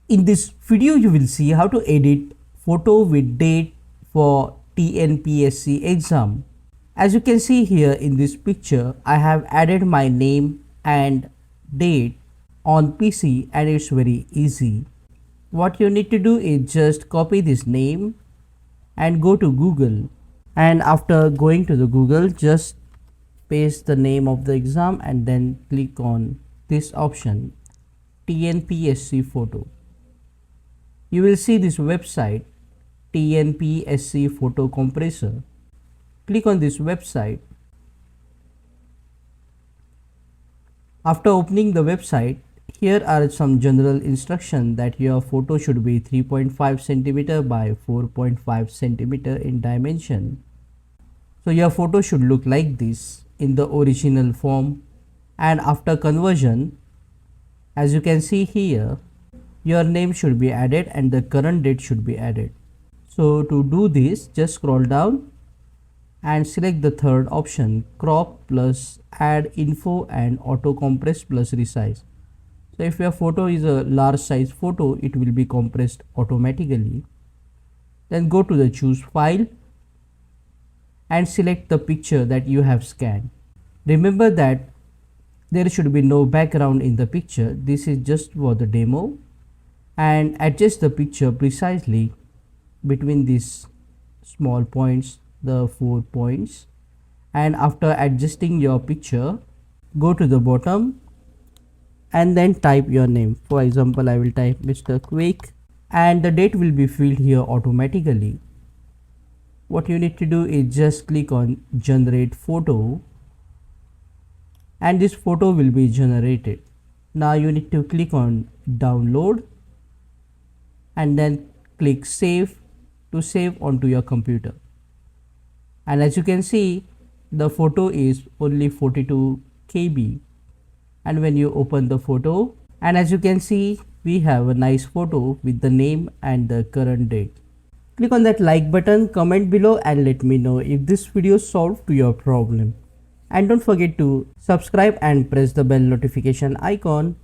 In this video, you will see how to edit photo with date for TNPSC exam. As you can see here in this picture, I have added my name and date on PC and it's very easy. What you need to do is just copy this name and go to Google, and after going to the Google, just paste the name of the exam and then click on this option, TNPSC photo. You will see this website, TNPSC Photo Compressor. Click on this website. After opening the website, here are some general instructions that your photo should be 3.5 cm by 4.5 cm in dimension. So your photo should look like this in the original form, and after conversion, as you can see here, your name should be added and the current date should be added. So to do this, just scroll down and select the third option, crop plus add info and auto compress plus resize. So if your photo is a large size photo, it will be compressed automatically. Then go to the choose file and select the picture that you have scanned. Remember that there should be no background in the picture. This is just for the demo. And adjust the picture precisely between these small points, the 4 points. And after adjusting your picture, go to the bottom and then type your name. For example, I will type Mr. Quick, and the date will be filled here automatically. What you need to do is just click on generate photo and this photo will be generated. Now you need to click on download and then click save to save onto your computer. And as you can see, the photo is only 42 KB. And when you open the photo, and as you can see, we have a nice photo with the name and the current date. Click on that like button, comment below and let me know if this video solved to your problem. And don't forget to subscribe and press the bell notification icon.